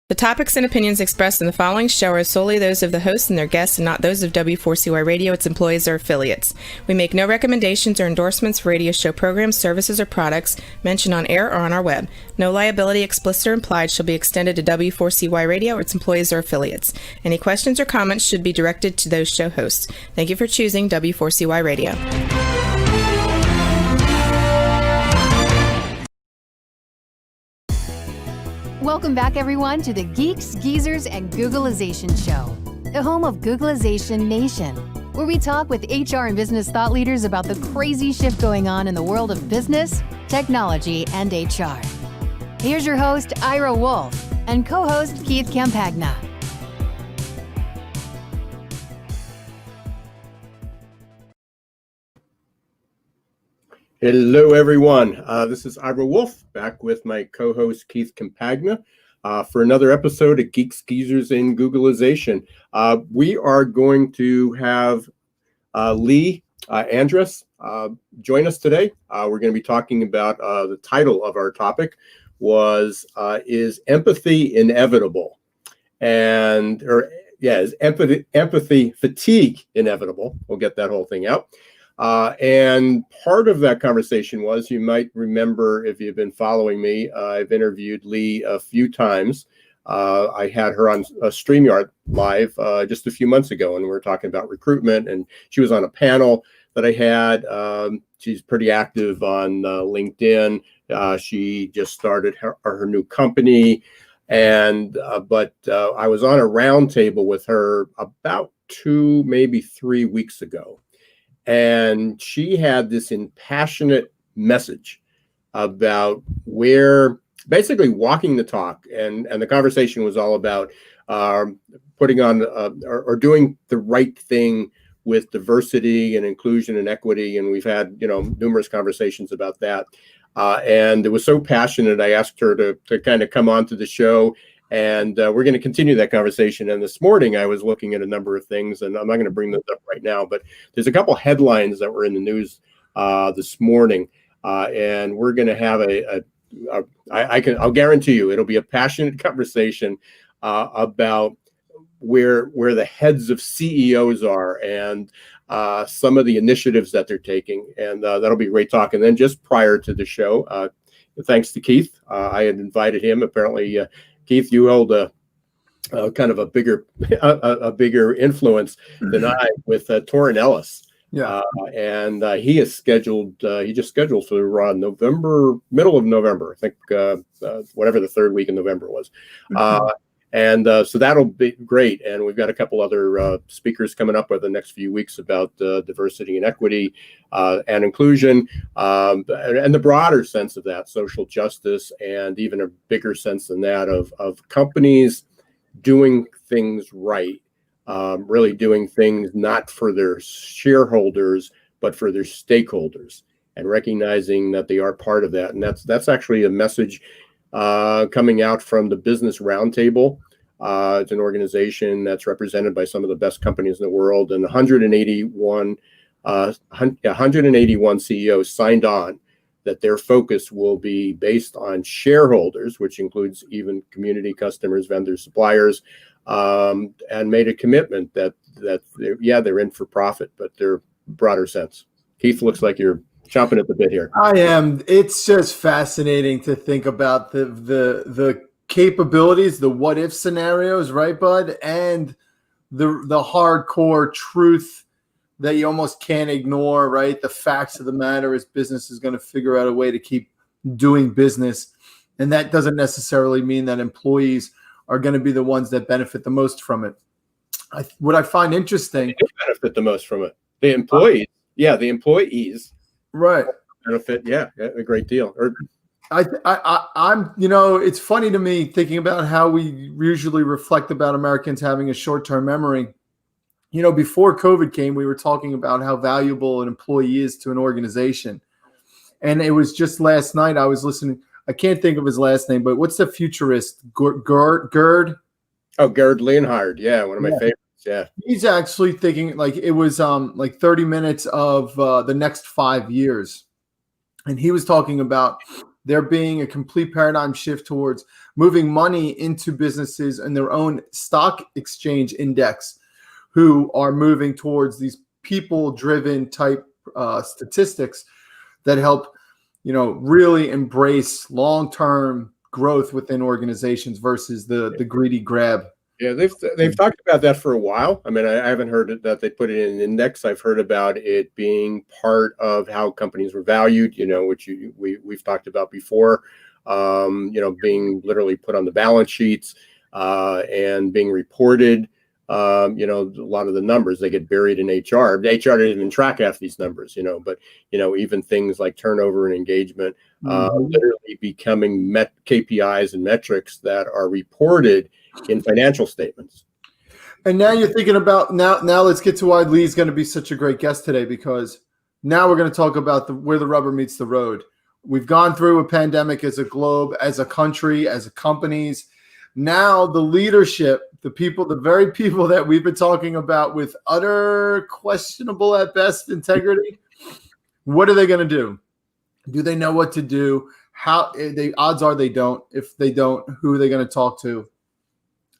The topics and opinions expressed in the following show are solely those of the hosts and their guests and not those of W4CY Radio, its employees, or affiliates. We make no recommendations or endorsements for radio show programs, services, or products mentioned on air or on our web. No liability, explicit or implied, shall be extended to W4CY Radio or its employees or affiliates. Any questions or comments should be directed to those show hosts. Thank you for choosing W4CY Radio. Welcome back, everyone, to the Geeks, Geezers, and Googlization Show, the home of Googlization Nation, where we talk with HR and business thought leaders about the crazy shift going on in the world of business, technology, and HR. Here's your host, Ira Wolfe, and co-host Keith Campagna. Hello, everyone. This is Ira Wolfe, back with my co-host Keith Campagna for another episode of Geeks, Geezers, and Googlization. We are going to have Lee Andrese join us today. We're going to be talking about the title of our topic is empathy inevitable? Is empathy fatigue inevitable? We'll get that whole thing out. And part of that conversation was, you might remember if you've been following me, I've interviewed Lee a few times. I had her on a StreamYard live just a few months ago, and we were talking about recruitment, and she was on a panel that I had. She's pretty active on LinkedIn. She just started her new company, but I was on a roundtable with her about 2, maybe 3 weeks ago. And she had this impassionate message about basically walking the talk. And the conversation was all about putting on or doing the right thing with diversity and inclusion and equity. And we've had, numerous conversations about that. And it was so passionate, I asked her to kind of come on to the show. And we're going to continue that conversation. And this morning, I was looking at a number of things, and I'm not going to bring those up right now, but there's a couple headlines that were in the news this morning, and we're going to have I'll guarantee you, it'll be a passionate conversation about where the heads of CEOs are and some of the initiatives that they're taking, and that'll be great talk. And then just prior to the show, thanks to Keith, I had invited him. Apparently, Keith, you hold a kind of a bigger influence than I with Torrin Ellis. Yeah, and he just scheduled for middle of November, I think, whatever the third week in November was. So that'll be great. And we've got a couple other speakers coming up over the next few weeks about diversity and equity and inclusion, and the broader sense of that, social justice, and even a bigger sense than that of companies doing things right, really doing things not for their shareholders, but for their stakeholders, and recognizing that they are part of that. And that's actually a message coming out from the Business Roundtable. It's an organization that's represented by some of the best companies in the world, and 181 CEOs signed on that their focus will be based on shareholders, which includes even community, customers, vendors, suppliers, and made a commitment that they're in for profit, but they're broader sense. Keith, looks like you're chomping at the bit here. I am. It's just fascinating to think about the capabilities, the what if scenarios, right, bud? And the hardcore truth that you almost can't ignore, right? The facts of the matter is business is going to figure out a way to keep doing business. And that doesn't necessarily mean that employees are going to be the ones that benefit the most from it. What I find interesting. They benefit the most from it. The employees. The employees. Right. Benefit. A great deal. I'm, it's funny to me thinking about how we usually reflect about Americans having a short-term memory. Before COVID came, we were talking about how valuable an employee is to an organization. And it was just last night I was listening. I can't think of his last name, but what's the futurist? Gerd? Oh, Gerd Leonhard. Yeah, one of my favorites. Yeah. He's actually thinking it was 30 minutes of the next 5 years. And he was talking about there being a complete paradigm shift towards moving money into businesses and their own stock exchange index, who are moving towards these people-driven type statistics that help, really embrace long-term growth within organizations versus the greedy grab. Yeah, they've talked about that for a while. I mean, I haven't heard that they put it in an index. I've heard about it being part of how companies were valued, which we've talked about before, being literally put on the balance sheets and being reported. A lot of the numbers, they get buried in HR. The HR doesn't even track half these numbers, but, even things like turnover and engagement, literally becoming KPIs and metrics that are reported in financial statements. And now you're thinking about, now let's get to why Lee's going to be such a great guest today, because now we're going to talk about where the rubber meets the road. We've gone through a pandemic as a globe, as a country, as companies. Now the leadership, the very people that we've been talking about with utter questionable at best integrity, what are they going to do? Do they know what to do? Odds are they don't. If they don't, who are they going to talk to?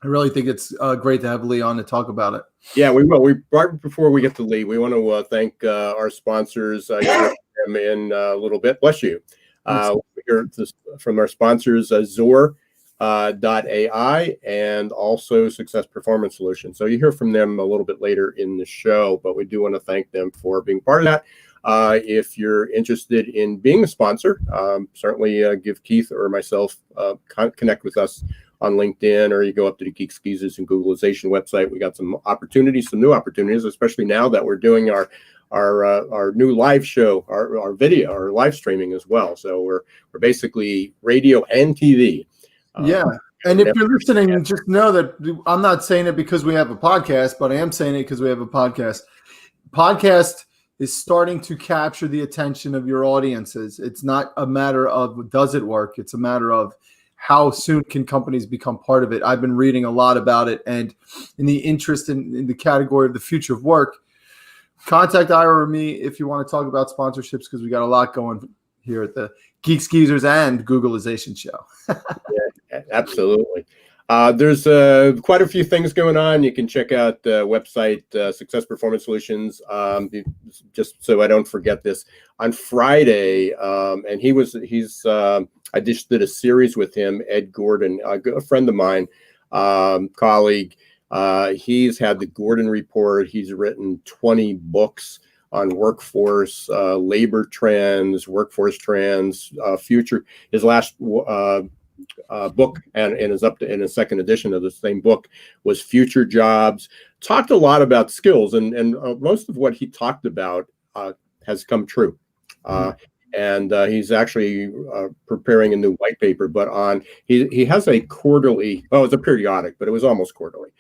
I really think it's great to have Lee on to talk about it. Yeah, we will. Right before we get to Lee, we want to thank our sponsors. Them in a little bit. Bless you. We hear this from our sponsors, Zor.ai and also Success Performance Solutions. So you hear from them a little bit later in the show, but we do want to thank them for being part of that. If you're interested in being a sponsor, certainly give Keith or myself connect with us on LinkedIn, or you go up to the Geeks Geezers and Googlization website. We got some new opportunities, especially now that we're doing our new live show, our video, our live streaming as well. So we're basically radio and TV. Yeah. And if you're listening, just know that I'm not saying it because we have a podcast, but I am saying it because we have a podcast. Podcast is starting to capture the attention of your audiences. It's not a matter of does it work? It's a matter of how soon can companies become part of it. I've been reading a lot about it, and in the interest in the category of the future of work, contact Ira or me if you want to talk about sponsorships, because we got a lot going here at the Geeks Geezers and Googlization Show. Yeah, absolutely. There's quite a few things going on. You can check out the website, Success Performance Solutions. Just so I don't forget this, on Friday, and I just did a series with him, Ed Gordon, a friend of mine, colleague. He's had the Gordon Report. He's written 20 books on workforce, labor trends, workforce trends, future. His last book and is up to in a second edition of the same book was Future Jobs. Talked a lot about skills, and most of what he talked about has come true. And he's actually preparing a new white paper, but he has a quarterly, it's a periodic, but it was almost quarterly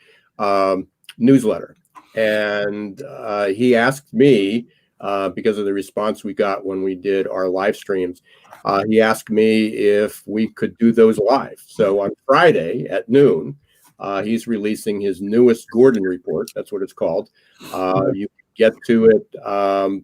newsletter. And he asked me, because of the response we got when we did our live streams, he asked me if we could do those live. So on Friday at noon, he's releasing his newest Gordon Report. That's what it's called. You get to it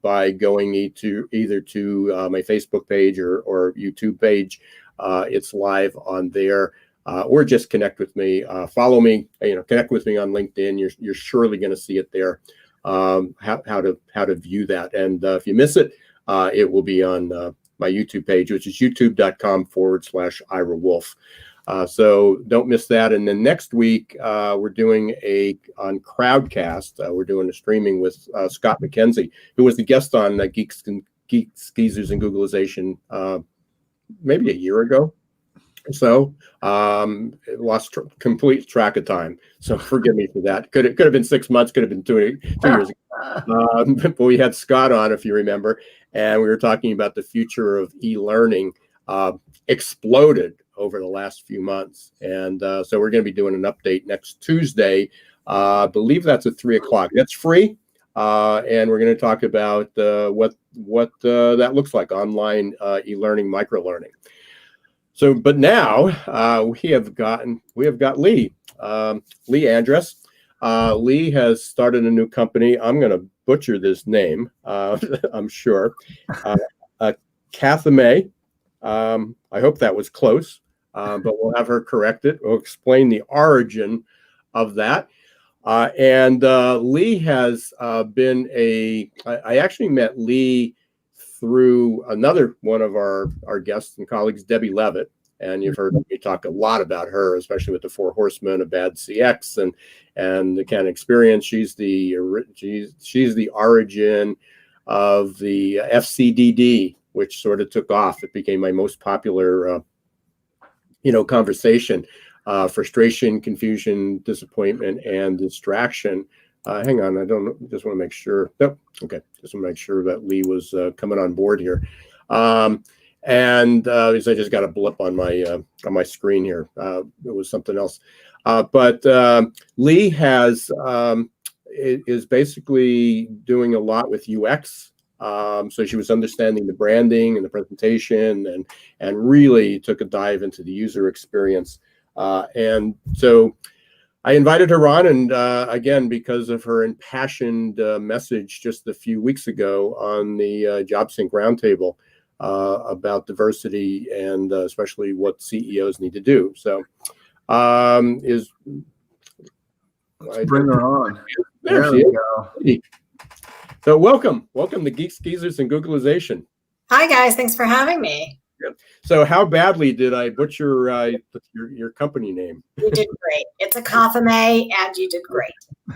by going either to my Facebook page or YouTube page. It's live on there. Or just connect with me, follow me, connect with me on LinkedIn. You're surely going to see it there. How to view that. And if you miss it, it will be on my YouTube page, which is youtube.com/Ira Wolfe. So don't miss that. And then next week, we're doing on Crowdcast, we're doing a streaming with Scott McKenzie, who was the guest on Geeks Geezers and Googlization maybe a year ago. So lost complete track of time. So forgive me for that. Could have been 6 months, could have been two years ago. But we had Scott on, if you remember, and we were talking about the future of e-learning exploded over the last few months. And so we're going to be doing an update next Tuesday. I believe that's at 3:00. That's free. And we're going to talk about what that looks like, online e-learning, micro-learning. So, but now we have got Lee Andrese. Lee has started a new company. I'm going to butcher this name, I'm sure. Akathame. I hope that was close, but we'll have her correct it. We'll explain the origin of that. And Lee has been I actually met Lee through another one of our guests and colleagues, Debbie Levitt. And you've heard me talk a lot about her, especially with the 4 Horsemen of Bad CX and the kind of experience. She's the origin of the FCDD, which sort of took off. It became my most popular, conversation. Frustration, confusion, disappointment, and distraction. Hang on, I don't know. Just want to make sure. Nope. Okay, just want to make sure that Lee was coming on board here. And I just got a blip on my screen here. It was something else. But Lee is basically doing a lot with UX. So she was understanding the branding and the presentation and really took a dive into the user experience. And so I invited her on, and again, because of her impassioned message just a few weeks ago on the JobSync Roundtable about diversity and especially what CEOs need to do. So let's bring her on. There she is. So welcome to Geeks Geezers and Googlization. Hi guys, thanks for having me. So how badly did I butcher your company name? You did great. It's akathame, and you did great.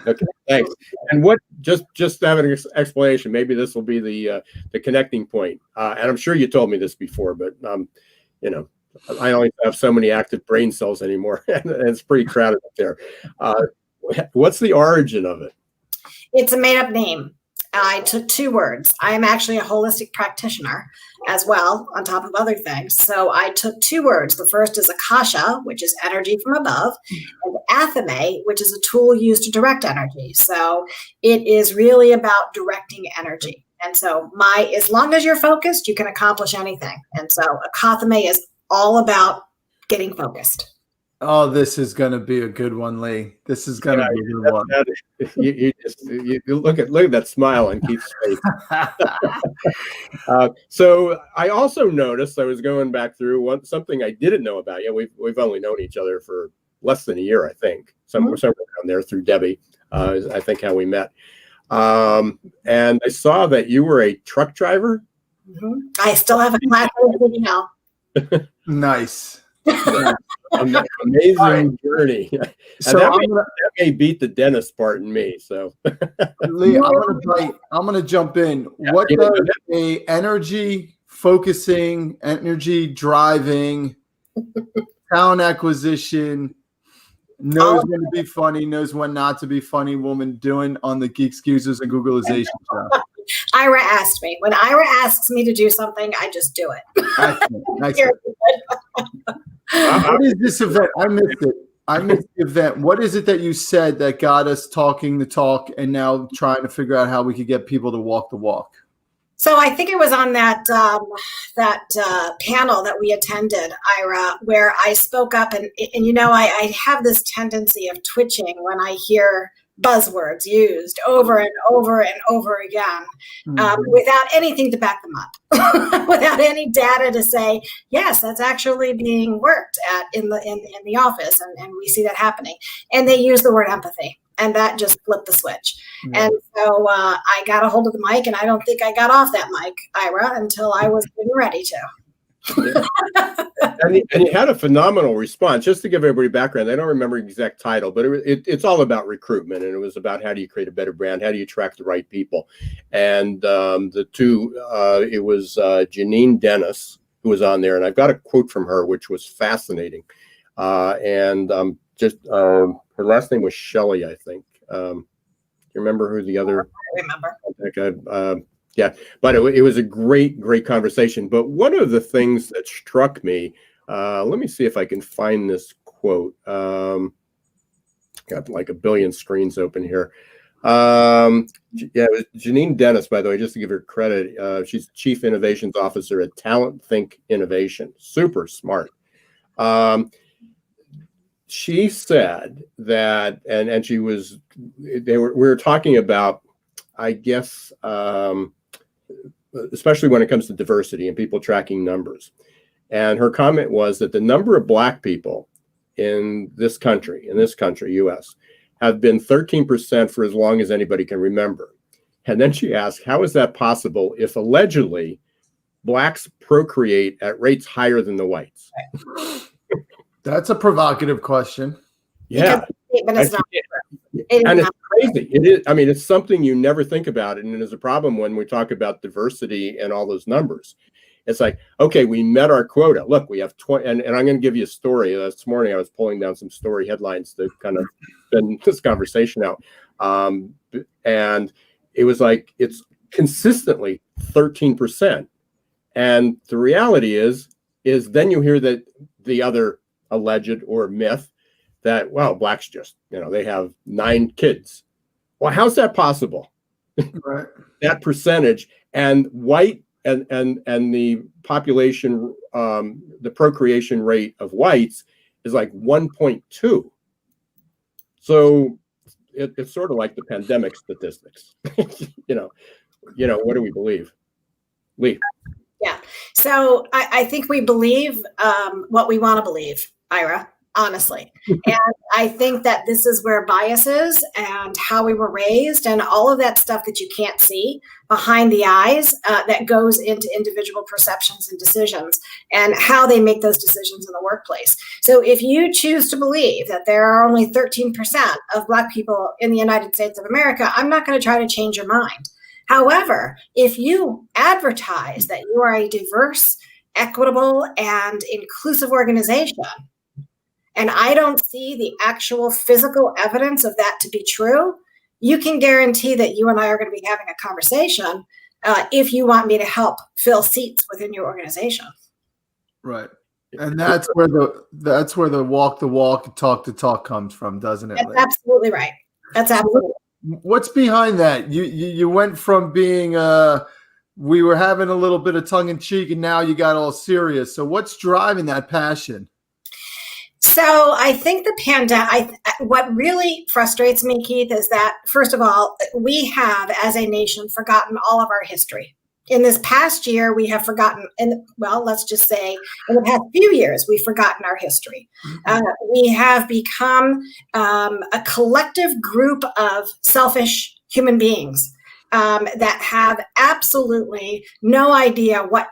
Okay, thanks. And what? Just have an explanation. Maybe this will be the connecting point. And I'm sure you told me this before, but I only have so many active brain cells anymore, and it's pretty crowded up there. What's the origin of it? It's a made-up name. I took 2 words. I'm actually a holistic practitioner as well, on top of other things. So I took 2 words. The first is akasha, which is energy from above, and athame, which is a tool used to direct energy. So it is really about directing energy. And so as long as you're focused, you can accomplish anything. And so akathame is all about getting focused. Oh, this is going to be a good one, Lee. This is going to be a good one. You look at that smile on Keith's face. So I also noticed, I was going back through something I didn't know about you. We've only known each other for less than a year, I think. Somewhere down there through Debbie, I think how we met. And I saw that you were a truck driver. Mm-hmm. I still have a class now. Nice. Amazing journey. So that may beat the dentist part in me. So, Lee, I'm gonna jump in. What does a energy focusing, energy driving, talent acquisition, knows when to be funny, knows when not to be funny woman doing on the Geeks Geezers and Googlization show? Ira asked me. When Ira asks me to do something, I just do it. Nice. What is this event? I missed it. I missed the event. What is it that you said that got us talking the talk and now trying to figure out how we could get people to walk the walk? So I think it was on that panel that we attended, Ira, where I spoke up and I have this tendency of twitching when I hear buzzwords used over and over and over again, without anything to back them up, without any data to say, yes, that's actually being worked at in the office, and we see that happening. And they use the word empathy, and that just flipped the switch. And so I got a hold of the mic, and I don't think I got off that mic, Ira, until I was getting ready to. And he had a phenomenal response. Just to give everybody background, I don't remember the exact title, but it's all about recruitment, and it was about how do you create a better brand, how do you attract the right people. And the two, it was Janine Dennis who was on there, and I've got a quote from her which was fascinating. And her last name was Shelley, I think. You remember who the other? I remember. Yeah, but it was a great conversation. But one of the things that struck me, let me see if I can find this quote. Got like a billion screens open here. It was Janine Dennis, by the way, just to give her credit. She's Chief Innovations Officer at Talent Think Innovation. Super smart. She said that, and she was, we were talking about, I guess, especially when it comes to diversity and people tracking numbers. And her comment was that the number of Black people in this country, U.S., have been 13% for as long as anybody can remember. And then she asked, how is that possible if allegedly Blacks procreate at rates higher than the whites? That's a provocative question. Yeah. And it's crazy. It is. I mean, it's something you never think about. And it is a problem when we talk about diversity and all those numbers. It's like, okay, we met our quota. Look, we have 20, and I'm going to give you a story. This morning, I was pulling down some story headlines to kind of spin this conversation out. And it was like, it's consistently 13%. And the reality is then you hear that the other alleged or myth that, well, Blacks just, they have 9 kids. Well, how's that possible? Right. That percentage, and white and the population, the procreation rate of whites is like 1.2. So it's sort of like the pandemic statistics. What do we believe? Lee. Yeah. So I think we believe what we want to believe, Ira, honestly. And I think that this is where biases and how we were raised and all of that stuff that you can't see behind the eyes that goes into individual perceptions and decisions and how they make those decisions in the workplace. So if you choose to believe that there are only 13% of Black people in the United States of America, I'm not going to try to change your mind. However, if you advertise that you are a diverse, equitable, and inclusive organization, and I don't see the actual physical evidence of that to be true, you can guarantee that you and I are going to be having a conversation if you want me to help fill seats within your organization. Right. And that's where the walk the walk, talk the talk comes from, doesn't it? That's absolutely right. That's absolutely. What's behind that? You went from being we were having a little bit of tongue in cheek, and now you got all serious. So what's driving that passion? So I think the pandemic, what really frustrates me, Keith, is that, first of all, we have, as a nation, forgotten all of our history. In this past year, we have forgotten, let's just say in the past few years, we've forgotten our history. We have become a collective group of selfish human beings that have absolutely no idea what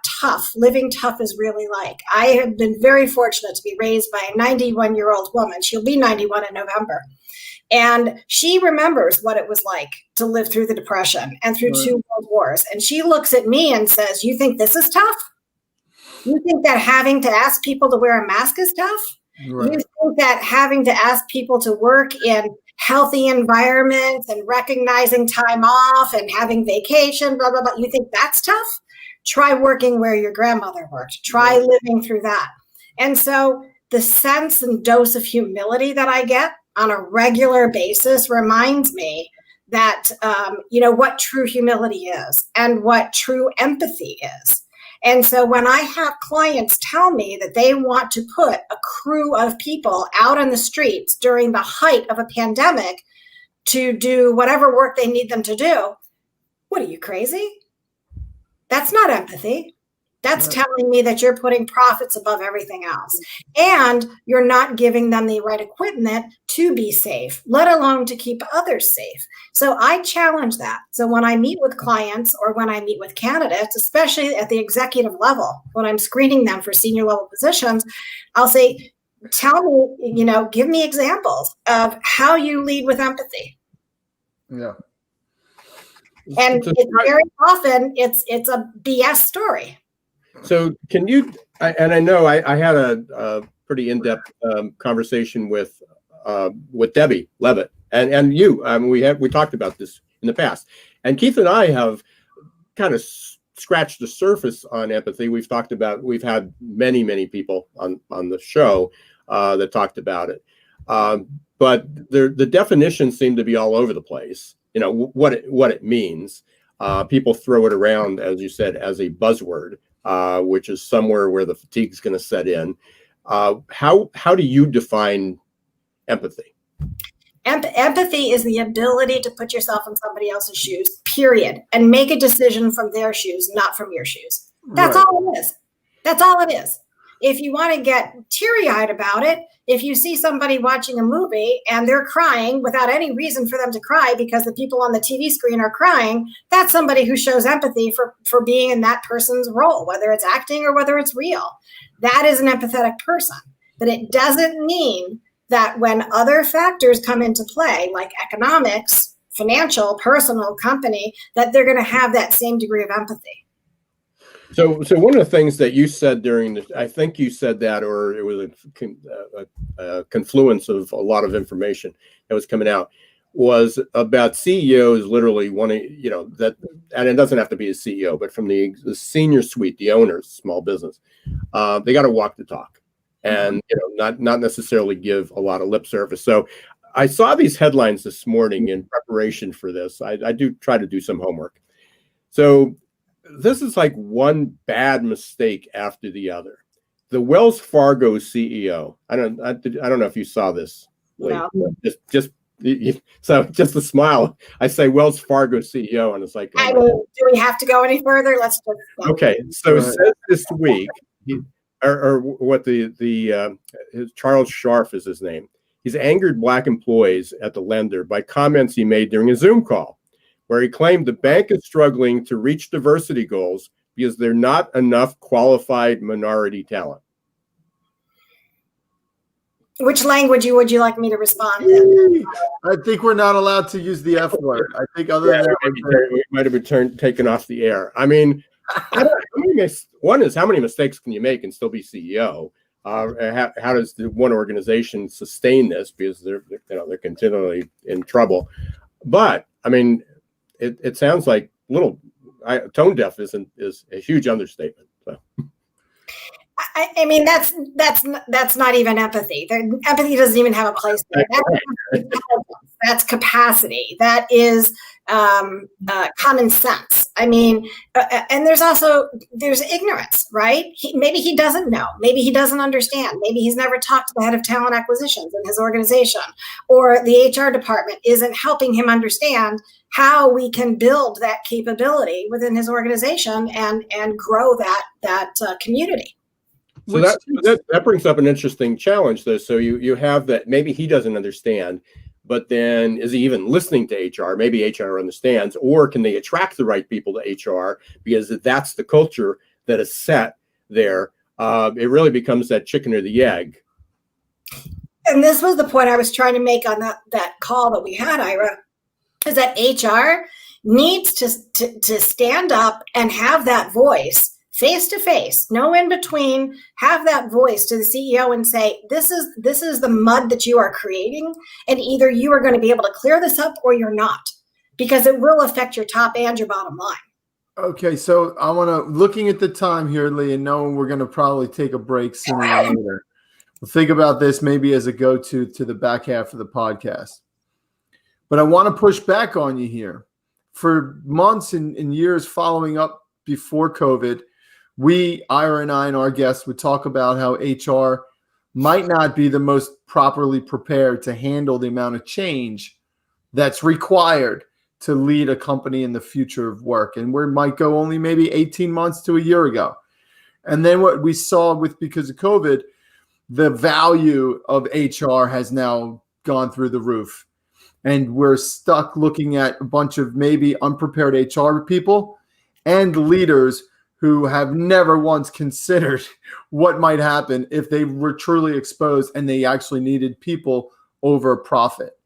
living tough is really like. I have been very fortunate to be raised by a 91-year-old woman. She'll be 91 in November. And she remembers what it was like to live through the Depression and through 2 world wars. And she looks at me and says, you think this is tough? You think that having to ask people to wear a mask is tough? Right. You think that having to ask people to work in healthy environments and recognizing time off and having vacation, blah, blah, blah, you think that's tough? Try working where your grandmother worked. Try living through that. And so the sense and dose of humility that I get on a regular basis reminds me that, what true humility is and what true empathy is. And so when I have clients tell me that they want to put a crew of people out on the streets during the height of a pandemic to do whatever work they need them to do, what are you, crazy? That's not empathy. That's telling me that you're putting profits above everything else. And you're not giving them the right equipment to be safe, let alone to keep others safe. So I challenge that. So when I meet with clients or when I meet with candidates, especially at the executive level, when I'm screening them for senior level positions, I'll say, tell me, give me examples of how you lead with empathy. Yeah. And it's very often, it's a BS story. So can you, and I know I had a pretty in-depth conversation with Debbie Levitt and you. We talked about this in the past, and Keith and I have kind of scratched the surface on empathy. We've had many people on the show that talked about it, but the definitions seem to be all over the place. What it means. People throw it around, as you said, as a buzzword. Which is somewhere where the fatigue is going to set in. How do you define empathy? Empathy is the ability to put yourself in somebody else's shoes, period, and make a decision from their shoes, not from your shoes. That's all it is. That's all it is. if you want to get teary-eyed about it, if you see somebody watching a movie and they're crying without any reason for them to cry because the people on the TV screen are crying, that's somebody who shows empathy for being in that person's role, whether it's acting or whether it's real. That is an empathetic person. But it doesn't mean that when other factors come into play, like economics, financial, personal, company, that they're going to have that same degree of empathy. So one of the things that you said I think you said that, or it was a confluence of a lot of information that was coming out, was about CEOs literally wanting, that, and it doesn't have to be a CEO, but from the senior suite, the owners, small business, they got to walk the talk, and not necessarily give a lot of lip service. So I saw these headlines this morning in preparation for this. I do try to do some homework. So this is like one bad mistake after the other. The Wells Fargo CEO. I don't know if you saw this. No. So just a smile. I say Wells Fargo CEO, and it's like, do we have to go any further? Let's just. Okay. So it says this week, Charles Scharf is his name. He's angered Black employees at the lender by comments he made during a Zoom call, where he claimed the bank is struggling to reach diversity goals because there are not enough qualified minority talent. Which language would you like me to respond to? I think we're not allowed to use the F word. I think other than that, we might have been taken off the air. I mean, one is, how many mistakes can you make and still be CEO? How does the one organization sustain this, because they're continually in trouble? But I mean, it sounds like tone deaf is a huge understatement. So. I mean, that's not even empathy. Empathy doesn't even have a place there. That's capacity. That is common sense. I mean, and there's ignorance, right? Maybe he doesn't know. Maybe he doesn't understand. Maybe he's never talked to the head of talent acquisitions in his organization, or the HR department isn't helping him understand how we can build that capability within his organization and grow that community. So that brings up an interesting challenge, though. So you have that maybe he doesn't understand, but then is he even listening to HR? Maybe HR understands, or can they attract the right people to HR, because that's the culture that is set there. It really becomes that chicken or the egg. And this was the point I was trying to make on that call that we had, Ira, is that HR needs to stand up and have that voice face to face, no in between, have that voice to the CEO and say, this is the mud that you are creating, and either you are going to be able to clear this up or you're not, because it will affect your top and your bottom line. Okay, so I want to, looking at the time here, Lee, and knowing we're going to probably take a break sooner or later, we'll think about this maybe as a go-to to the back half of the podcast. But I want to push back on you here. For months and years following up before COVID, Ira and I and our guests would talk about how HR might not be the most properly prepared to handle the amount of change that's required to lead a company in the future of work. And where it might go only maybe 18 months to a year ago. And then what we saw because of COVID, the value of HR has now gone through the roof. And we're stuck looking at a bunch of maybe unprepared HR people and leaders who have never once considered what might happen if they were truly exposed and they actually needed people over profit.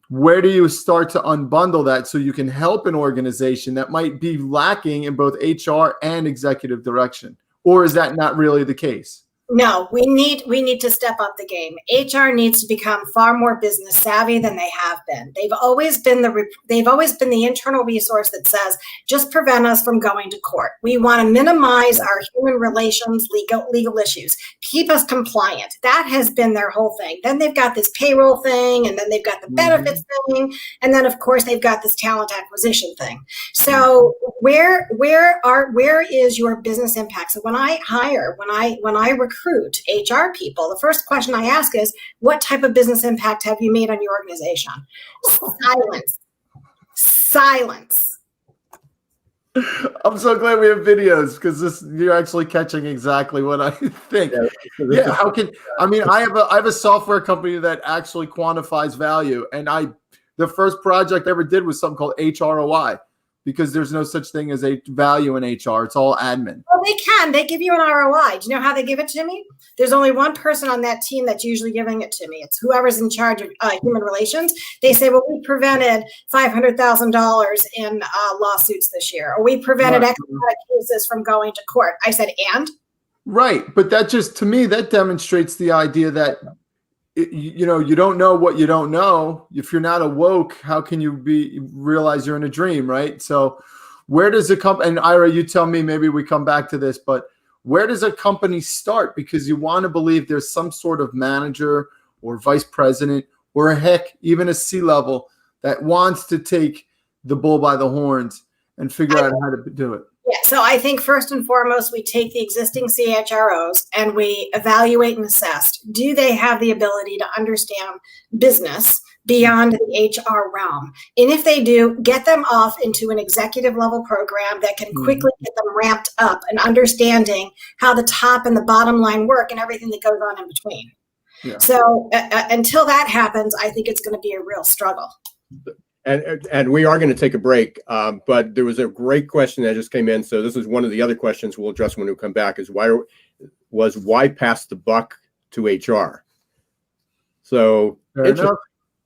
Where do you start to unbundle that so you can help an organization that might be lacking in both HR and executive direction? Or is that not really the case? No, we need to step up the game. HR needs to become far more business savvy than they have been. They've always been the internal resource that says, just prevent us from going to court. We want to minimize our human relations, legal issues, keep us compliant. That has been their whole thing. Then they've got this payroll thing, and then they've got the benefits thing, and then of course they've got this talent acquisition thing. So where is your business impact? So when I hire, when I recruit HR people, the first question I ask is, what type of business impact have you made on your organization? Silence. I'm so glad we have videos because you're actually catching exactly what I think. Yeah, I have a software company that actually quantifies value, and the first project I ever did was something called HROI, because there's no such thing as a value in HR. It's all admin. Well, they can. They give you an ROI. Do you know how they give it to me? There's only one person on that team that's usually giving it to me. It's whoever's in charge of human relations. They say, well, we prevented $500,000 in lawsuits this year, or we prevented X amount of cases from going to court. I said, and? Right. But that just, to me, that demonstrates the idea that, you don't know what you don't know. If you're not awoke, how can you realize you're in a dream, right? So where does it come? And Ira, you tell me, maybe we come back to this, but where does a company start? Because you want to believe there's some sort of manager or vice president or even a C-level that wants to take the bull by the horns and figure out how to do it. Yeah, so I think first and foremost, we take the existing CHROs and we evaluate and assess. Do they have the ability to understand business beyond the HR realm? And if they do, get them off into an executive level program that can quickly get them ramped up and understanding how the top and the bottom line work and everything that goes on in between. Yeah. So until that happens, I think it's going to be a real struggle. And we are going to take a break, but there was a great question that just came in. So this is one of the other questions we'll address when we come back, is why pass the buck to HR? So,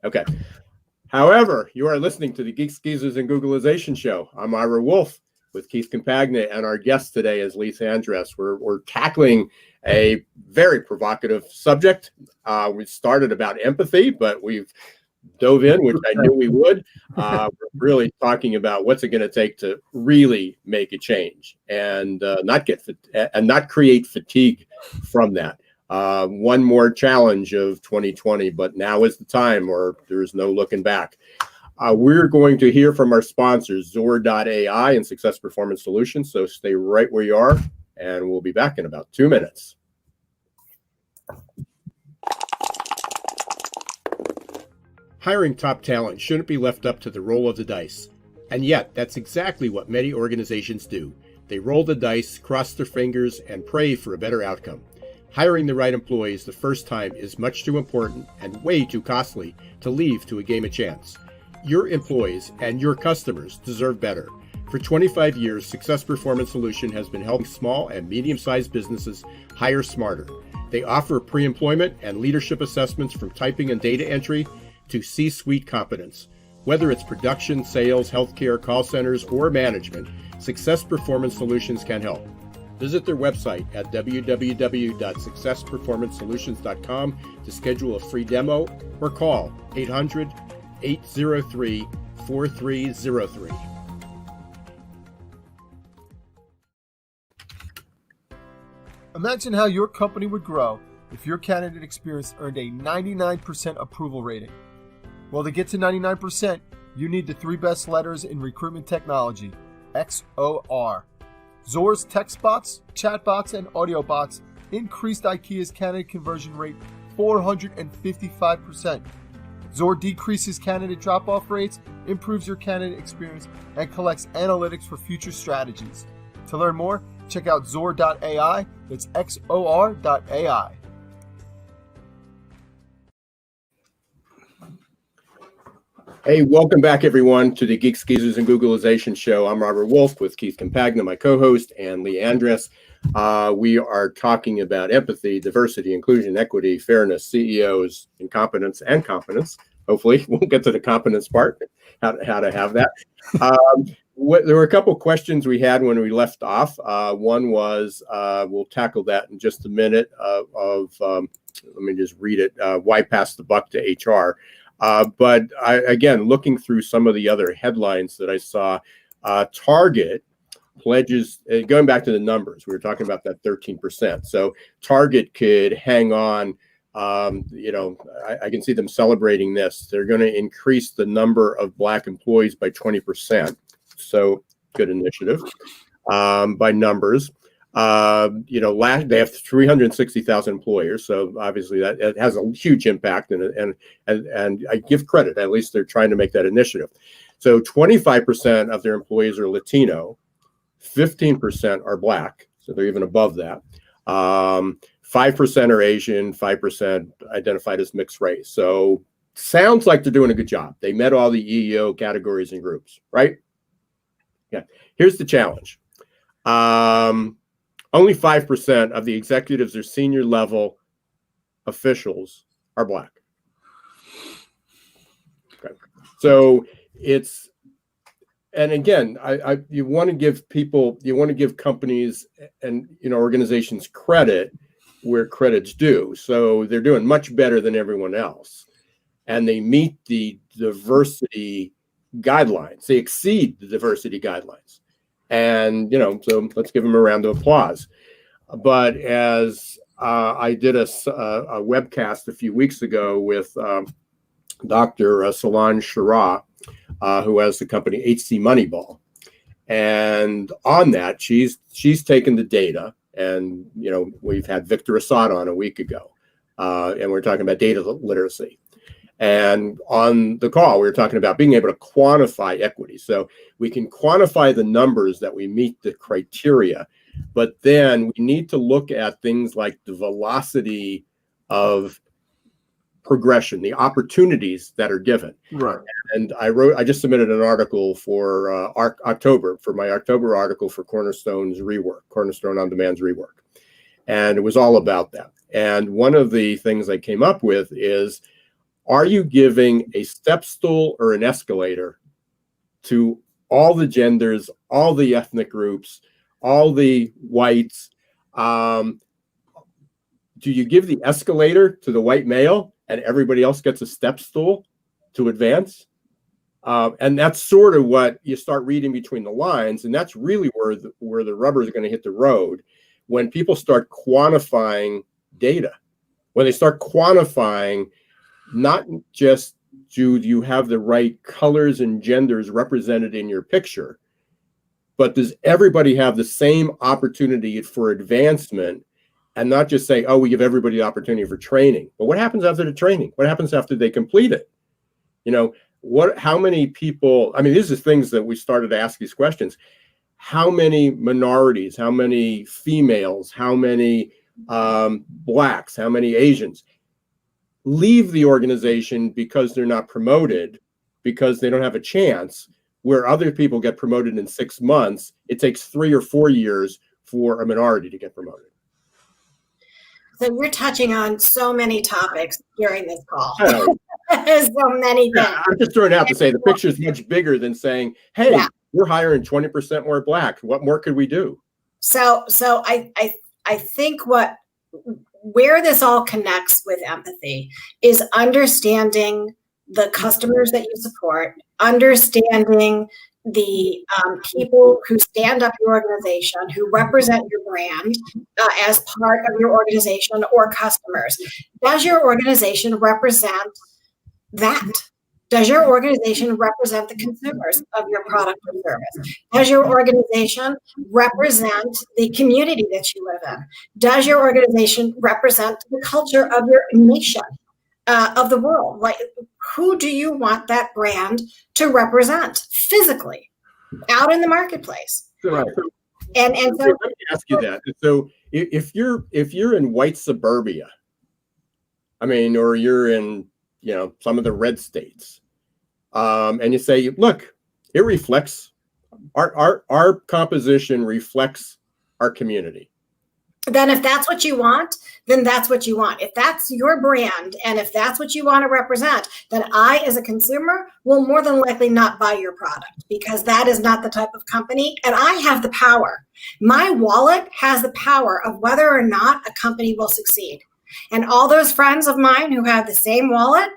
okay. However, you are listening to the Geeks Geezers and Googlization Show. I'm Ira Wolfe with Keith Campagna, and our guest today is Lee Andrese. We're tackling a very provocative subject. We started about empathy, but we've dove in, which I knew we would. We're really talking about what's it going to take to really make a change and not create fatigue from that. One more challenge of 2020, but now is the time, or there's no looking back. We're going to hear from our sponsors, Zor.ai and Success Performance Solutions. So stay right where you are, and we'll be back in about 2 minutes. Hiring top talent shouldn't be left up to the roll of the dice. And yet, that's exactly what many organizations do. They roll the dice, cross their fingers, and pray for a better outcome. Hiring the right employees the first time is much too important and way too costly to leave to a game of chance. Your employees and your customers deserve better. For 25 years, Success Performance Solution has been helping small and medium-sized businesses hire smarter. They offer pre-employment and leadership assessments from typing and data entry to C-suite competence. Whether it's production, sales, healthcare, call centers, or management, Success Performance Solutions can help. Visit their website at www.successperformancesolutions.com to schedule a free demo or call 800-803-4303. Imagine how your company would grow if your candidate experience earned a 99% approval rating. Well, to get to 99%, you need the 3 best letters in recruitment technology, XOR. Zor's text bots, chat bots, and audio bots increased IKEA's candidate conversion rate 455%. Zor decreases candidate drop-off rates, improves your candidate experience, and collects analytics for future strategies. To learn more, check out Zor.ai. That's XOR.ai. Hey, welcome back, everyone, to the Geeks Geezers and Googlization Show. I'm Robert Wolfe with Keith Campagna, my co-host, and Lee Andrese. We are talking about empathy, diversity, inclusion, equity, fairness, CEOs, incompetence, and competence. Hopefully, we'll get to the competence part, how to have that. There were a couple questions we had when we left off. One was, we'll tackle that in just a minute, let me just read it, why pass the buck to HR? But again, looking through some of the other headlines that I saw, Target pledges, going back to the numbers, we were talking about that 13%. So Target could hang on, I can see them celebrating this. They're going to increase the number of Black employees by 20%. So good initiative by numbers. They have 360,000 employers, so obviously that has a huge impact, and I give credit. At least they're trying to make that initiative. So 25% of their employees are Latino, 15% are Black, so they're even above that. 5% are Asian, 5% identified as mixed race. So sounds like they're doing a good job. They met all the EEO categories and groups, right? Yeah. Here's the challenge. Only 5% of the executives or senior level officials are Black. Okay. So it's, and again, you want to give people, you want to give companies and organizations credit where credit's due. So they're doing much better than everyone else, and they meet the diversity guidelines. They exceed the diversity guidelines, and so let's give them a round of applause. But as I did a webcast a few weeks ago with Dr. Solange Shira, who has the company HC Moneyball, and on that she's taken the data, and we've had Victor Assad on a week ago, and we're talking about data literacy, and on the call we were talking about being able to quantify equity. So we can quantify the numbers that we meet the criteria, but then we need to look at things like the velocity of progression, the opportunities that are given. Right. And I just submitted an article for October, for my October article for Cornerstone On Demand's rework. And it was all about that. And one of the things I came up with is, are you giving a step stool or an escalator to all the genders, all the ethnic groups, all the whites? Do you give the escalator to the white male and everybody else gets a step stool to advance? And that's sort of what you start reading between the lines. And that's really where the rubber is going to hit the road, when people start quantifying data, when they start quantifying not just do you have the right colors and genders represented in your picture, but does everybody have the same opportunity for advancement? And not just say, oh, we give everybody the opportunity for training. But what happens after the training? What happens after they complete it? How many people, I mean, these are things that we started to ask these questions. How many minorities, how many females, how many Blacks, how many Asians leave the organization because they're not promoted, because they don't have a chance, where other people get promoted in 6 months? It takes 3 or 4 years for a minority to get promoted. So we're touching on so many topics during this call. So many things. Yeah, I'm just throwing out to say the picture is much bigger than saying, hey, we're hiring 20% more Black. What more could we do? So I think where this all connects with empathy is understanding the customers that you support, understanding the people who stand up your organization, who represent your brand as part of your organization or customers. Does your organization represent that? Does your organization represent the consumers of your product or service? Does your organization represent the community that you live in? Does your organization represent the culture of your nation, of the world? Like, who do you want that brand to represent physically out in the marketplace? Right. And so let me ask you that. So if you're in white suburbia, I mean, or you're in some of the red states, and you say, look, it reflects our composition reflects our community. Then if that's what you want, then that's what you want. If that's your brand and if that's what you want to represent, then I, as a consumer, will more than likely not buy your product, because that is not the type of company. And I have the power. My wallet has the power of whether or not a company will succeed. And all those friends of mine who have the same wallet,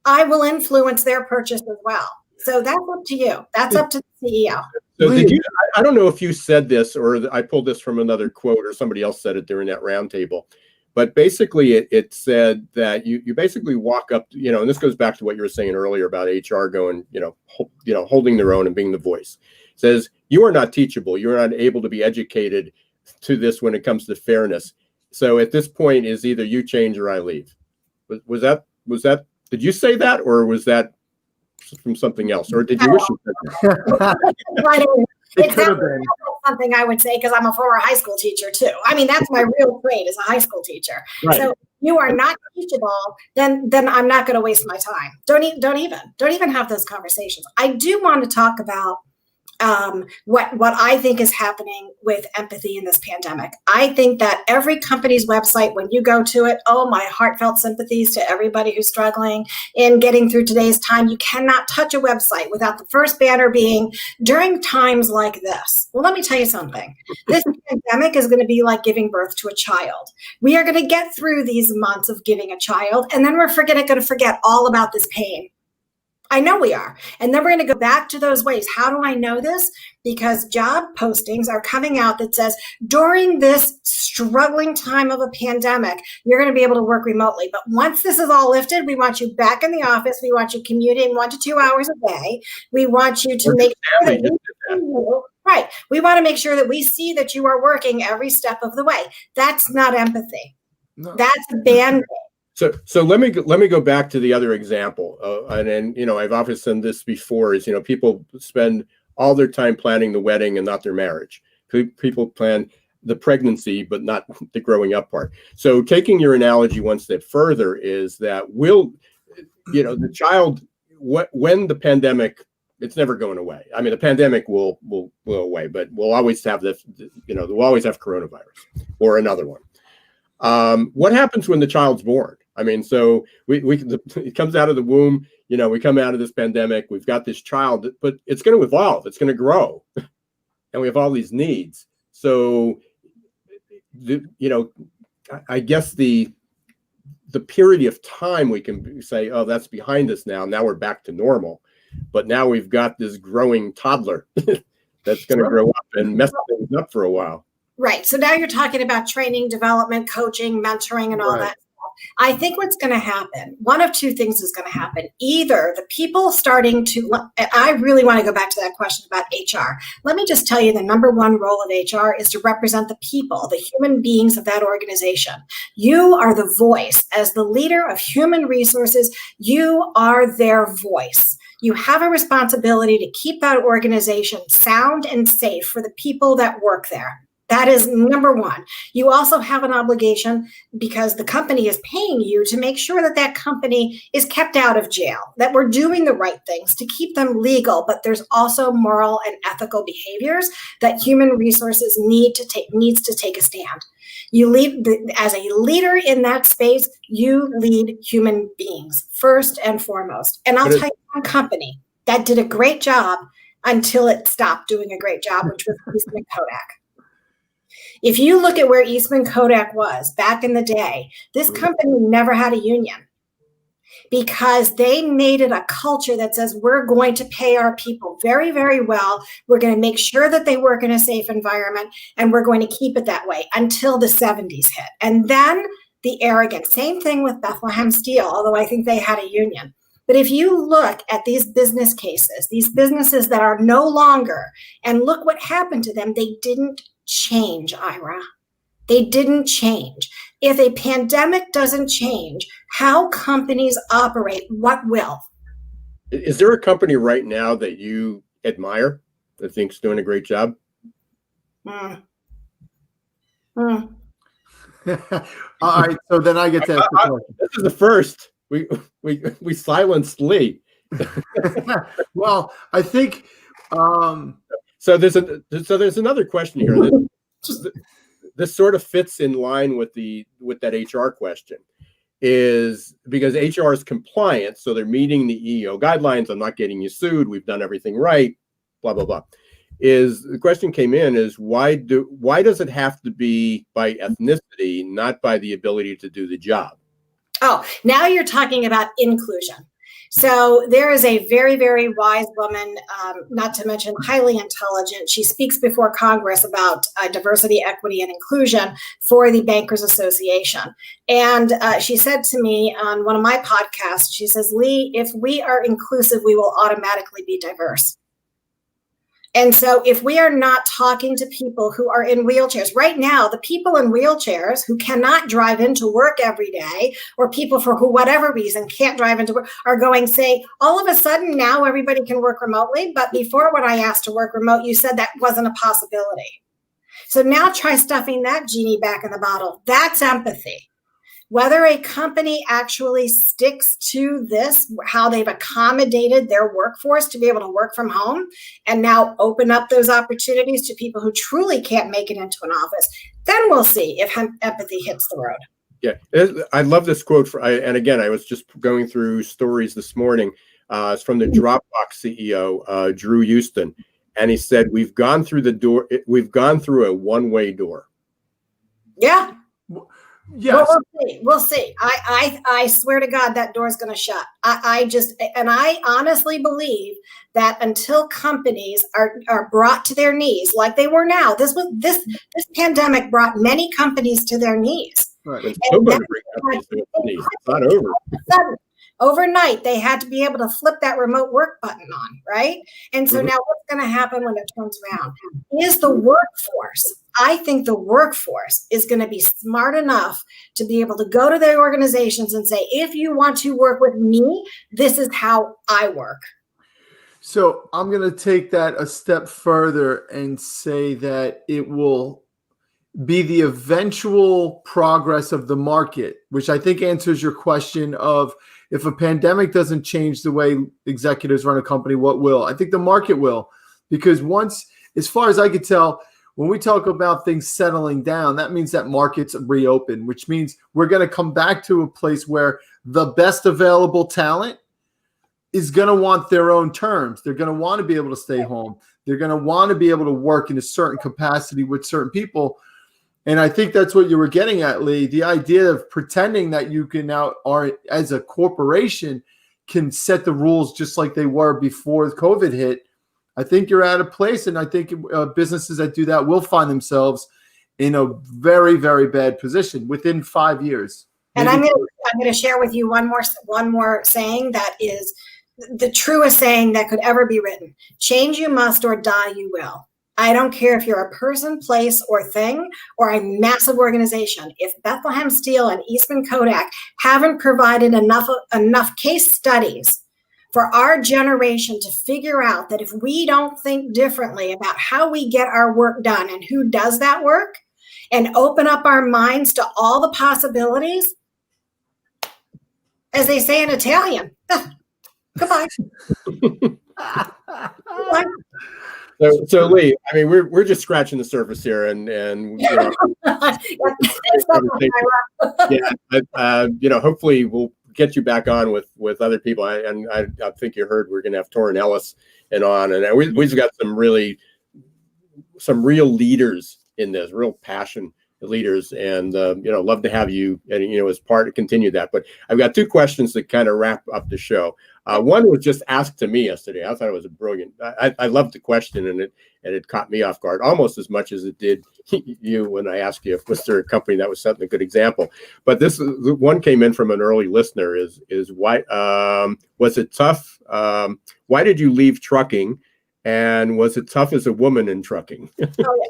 I will influence their purchase as well. So that's up to you. That's up to the CEO. So I don't know if you said this or I pulled this from another quote or somebody else said it during that roundtable, but basically it said that you basically walk up, and this goes back to what you were saying earlier about HR going, holding their own and being the voice. It says, you are not teachable. You are not able to be educated to this when it comes to fairness. So at this point is either you change or I leave. Was that, did you say that, or was that from something else, or did you wish you said that? It could have been. something I would say because I'm a former high school teacher too. I mean, that's my real trade as a high school teacher. Right. So you are not teachable, then I'm not going to waste my time. Don't even have those conversations. I do want to talk about what I think is happening with empathy in this pandemic. I think that every company's website, when you go to it, oh, my heartfelt sympathies to everybody who's struggling in getting through today's time. You cannot touch a website without the first banner being during times like this. Well, let me tell you something. This pandemic is going to be like giving birth to a child. We are going to get through these months of giving a child, and then we're going to forget all about this pain. I know we are. And then we're going to go back to those ways. How do I know this? Because job postings are coming out that says during this struggling time of a pandemic, you're going to be able to work remotely. But once this is all lifted, we want you back in the office. We want you commuting 1 to 2 hours a day. We want you to make sure that right. We want to make sure that we see that you are working every step of the way. That's not empathy. No. That's a band-aid. So let me go back to the other example, and I've often said this before. Is people spend all their time planning the wedding and not their marriage. People plan the pregnancy, but not the growing up part. So taking your analogy one step further is that the child, when the pandemic, it's never going away. I mean, the pandemic will go away, but we'll always have we'll always have coronavirus or another one. What happens when the child's born? I mean, so it comes out of the womb, we come out of this pandemic, we've got this child, but it's going to evolve, it's going to grow, and we have all these needs. So, I guess the period of time we can say, oh, that's behind us now we're back to normal. But now we've got this growing toddler that's going to grow up and mess things up for a while. Right. So now you're talking about training, development, coaching, mentoring, and all that stuff. I think what's going to happen, one of two things is going to happen. Either the people starting to, I really want to go back to that question about HR. Let me just tell you the number one role of HR is to represent the people, the human beings of that organization. You are the voice. As the leader of human resources, you are their voice. You have a responsibility to keep that organization sound and safe for the people that work there. That is number one. You also have an obligation because the company is paying you to make sure that that company is kept out of jail, that we're doing the right things to keep them legal, but there's also moral and ethical behaviors that human resources needs to take a stand. You lead as a leader in that space, you lead human beings first and foremost. And I'll tell you one company that did a great job until it stopped doing a great job, which was Eastman Kodak. If you look at where Eastman Kodak was back in the day, this company never had a union because they made it a culture that says we're going to pay our people very, very well. We're going to make sure that they work in a safe environment, and we're going to keep it that way until the 70s hit. And then the arrogance, same thing with Bethlehem Steel, although I think they had a union. But if you look at these business cases, these businesses that are no longer, and look what happened to them, they didn't change, Ira. They didn't change. If a pandemic doesn't change how companies operate, what will? Is there a company right now that you admire that thinks doing a great job? All right, so then I get to ask the question. This is the first. We silenced Lee. Well, I think so there's another question here. This sort of fits in line with that HR question, is because HR is compliant, so they're meeting the EEO guidelines. I'm not getting you sued. We've done everything right. Blah blah blah. The question came in is why does it have to be by ethnicity, not by the ability to do the job? Oh, now you're talking about inclusion. So there is a very, very wise woman, not to mention highly intelligent. She speaks before Congress about diversity, equity, and inclusion for the Bankers Association. And she said to me on one of my podcasts, she says, Lee, if we are inclusive, we will automatically be diverse. And so if we are not talking to people who are in wheelchairs right now, the people in wheelchairs who cannot drive into work every day, or people for who, whatever reason, can't drive into work, are going, say, all of a sudden now everybody can work remotely. But before, when I asked to work remote, you said that wasn't a possibility. So now try stuffing that genie back in the bottle. That's empathy. Whether a company actually sticks to this, how they've accommodated their workforce to be able to work from home and now open up those opportunities to people who truly can't make it into an office, then we'll see if empathy hits the road. Yeah, I love this quote. And again, I was just going through stories this morning. It's from the Dropbox CEO, Drew Houston. And he said, we've gone through a one-way door. Yeah. Yes. Well, we'll see. I swear to God, that door's going to shut. I honestly believe that until companies are brought to their knees, like they were now, this pandemic brought many companies to their knees. Right. It's not over. Overnight, they had to be able to flip that remote work button on, right? And so now what's going to happen when it turns around is the workforce. I think the workforce is going to be smart enough to be able to go to their organizations and say, if you want to work with me, this is how I work. So I'm going to take that a step further and say that it will be the eventual progress of the market, which I think answers your question of, if a pandemic doesn't change the way executives run a company, what will? I think the market will, because once, as far as I could tell, when we talk about things settling down, that means that markets reopen, which means we're going to come back to a place where the best available talent is going to want their own terms. They're going to want to be able to stay home. They're going to want to be able to work in a certain capacity with certain people. And I think that's what you were getting at, Lee. The idea of pretending that you can now, are as a corporation, can set the rules just like they were before COVID hit. I think you're at a place, and I think businesses that do that will find themselves in a very, very bad position within 5 years. And I'm going to share with you one more saying that is the truest saying that could ever be written. Change you must, or die you will. I don't care if you're a person, place, or thing, or a massive organization. If Bethlehem Steel and Eastman Kodak haven't provided enough case studies for our generation to figure out that if we don't think differently about how we get our work done and who does that work, and open up our minds to all the possibilities, as they say in Italian, goodbye. So Lee, I mean, we're just scratching the surface here, and you know, hopefully we'll get you back on with other people. I think you heard we're going to have Torrin Ellis on, and we've got some real leaders in this, real passion leaders, and you know, love to have you, and you know, as part to continue that. But I've got two questions that kind of wrap up the show. One was just asked to me yesterday. I thought it was a brilliant. I loved the question, and it caught me off guard almost as much as it did you when I asked you if was there a company that was setting a good example. But this one came in from an early listener. Is why was it tough? Why did you leave trucking? And was it tough as a woman in trucking? Oh, yeah.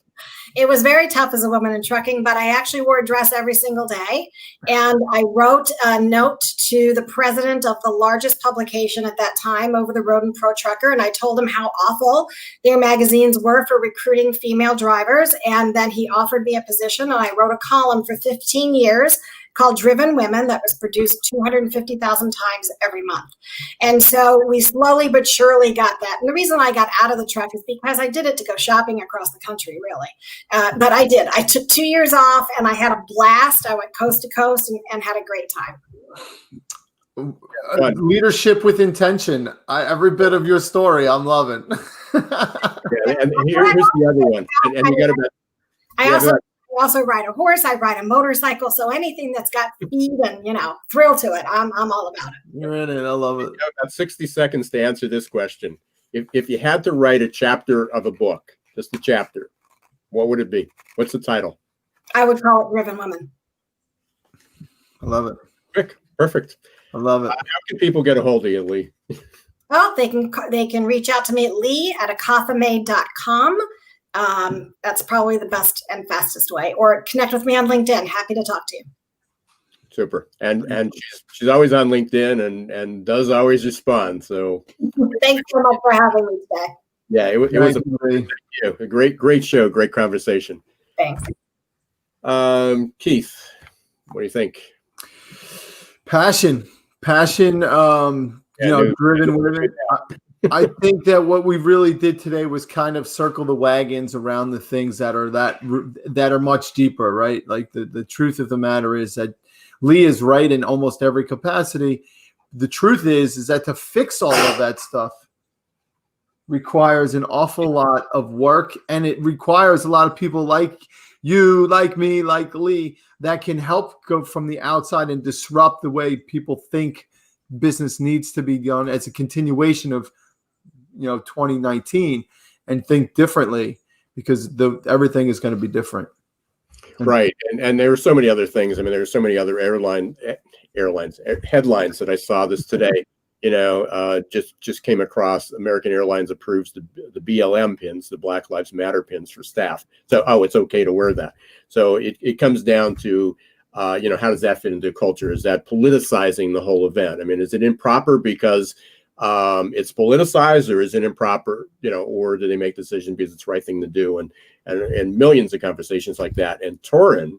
It was very tough as a woman in trucking, but I actually wore a dress every single day. And I wrote a note to the president of the largest publication at that time, Over the Road and Pro Trucker. And I told him how awful their magazines were for recruiting female drivers. And then he offered me a position, and I wrote a column for 15 years called Driven Women that was produced 250,000 times every month. And so we slowly but surely got that. And the reason I got out of the truck is because I did it to go shopping across the country, really. But I did. I took 2 years off, and I had a blast. I went coast to coast and had a great time. Leadership with intention. Every bit of your story, I'm loving. And here's the other one. And you got to. I also ride a horse. I ride a motorcycle. So anything that's got speed and, you know, thrill to it, I'm all about it. You're in it. I love it. I've got 60 seconds to answer this question. If you had to write a chapter of a book, just a chapter, what would it be? What's the title? I would call it Driven Women. I love it. Quick. Perfect. I love it. How can people get a hold of you, Lee? Well, they can reach out to me at lee@akathame.com. That's probably the best and fastest way. Or connect with me on LinkedIn. Happy to talk to you. Super. And she's always on LinkedIn and does always respond. So thanks so much for having me today. Yeah, it was a great show, great conversation. Thanks. Keith, what do you think? Passion, driven with it. I think that what we really did today was kind of circle the wagons around the things that are much deeper, right? Like the truth of the matter is that Lee is right in almost every capacity. The truth is that to fix all of that stuff requires an awful lot of work, and it requires a lot of people like you, like me, like Lee, that can help go from the outside and disrupt the way people think business needs to be done as a continuation of 2019, and think differently, because everything is going to be different. Right. And there were so many other things. I mean, there were so many other headlines that I saw this today. Just came across American Airlines approves the BLM pins, the Black Lives Matter pins for staff. So, it's okay to wear that. So it comes down to, how does that fit into culture? Is that politicizing the whole event? I mean, is it improper because it's politicized, or is it improper, or do they make decisions because it's the right thing to do? And millions of conversations like that. And Torin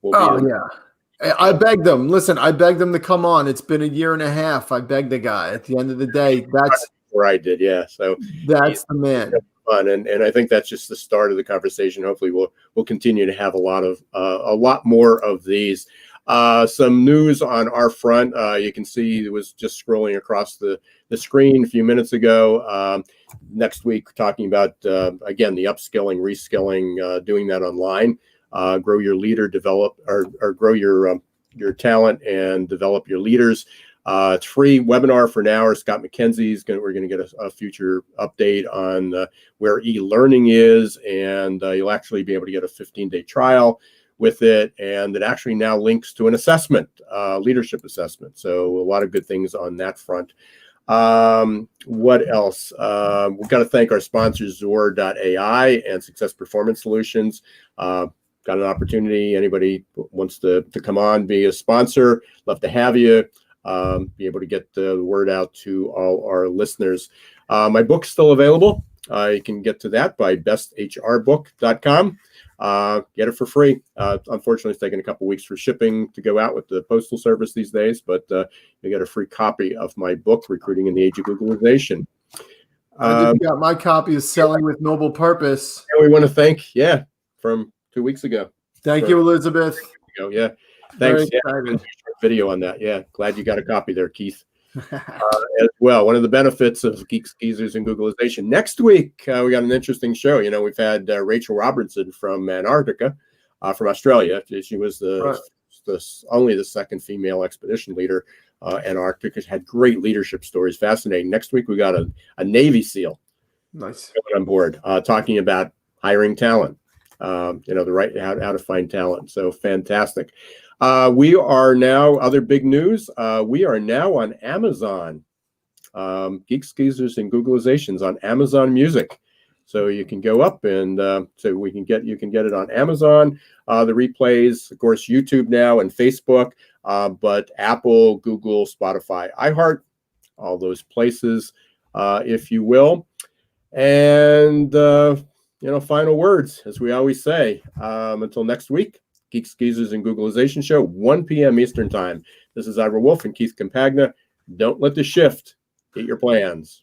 will be I begged them. Listen, I begged them to come on. It's been a year and a half. I begged the guy. At the end of the day, that's where I did. Yeah. So that's the man. Fun. And I think that's just the start of the conversation. Hopefully we'll continue to have a lot more of these. Some news on our front. You can see it was just scrolling across the screen a few minutes ago. Next week, talking about, again, the upskilling, reskilling, doing that online. Grow your leader, develop or grow your talent and develop your leaders. It's free webinar for an hour. Scott McKenzie's we're going to get a future update on where e-learning is, and you'll actually be able to get a 15-day trial with it, and it actually now links to an assessment, leadership assessment. So a lot of good things on that front. What else? We've got to thank our sponsors, Zor.ai and Success Performance Solutions. Got an opportunity. Anybody wants to come on, be a sponsor, love to have you. Be able to get the word out to all our listeners. My book's still available. You can get to that by besthrbook.com. Get it for free. Unfortunately, it's taking a couple weeks for shipping to go out with the postal service these days, but you get a free copy of my book, Recruiting in the Age of Googlization. I just got my copy of Selling with Noble Purpose. And we want to thank, from 2 weeks ago. Thank you, Elizabeth. Yeah. Thanks. Video on that. Yeah. Glad you got a copy there, Keith. As well. One of the benefits of Geeks, Geezers, and Googlization. Next week, we got an interesting show. We've had Rachel Robertson from Antarctica, from Australia. She was only the second female expedition leader. Antarctica had great leadership stories. Fascinating. Next week, we got a Navy SEAL. Nice. On board, talking about hiring talent. How to find talent. So fantastic. We are now, other big news, we are now on Amazon. Geeks, Geezers, and Googlizations on Amazon Music. So you can go up and you can get it on Amazon. The replays, of course, YouTube now and Facebook, but Apple, Google, Spotify, iHeart, all those places, if you will. And final words, as we always say, until next week. Geeks, Geezers, and Googlization Show, 1 p.m. Eastern Time. This is Ira Wolfe and Keith Campagna. Don't let the shift get your plans.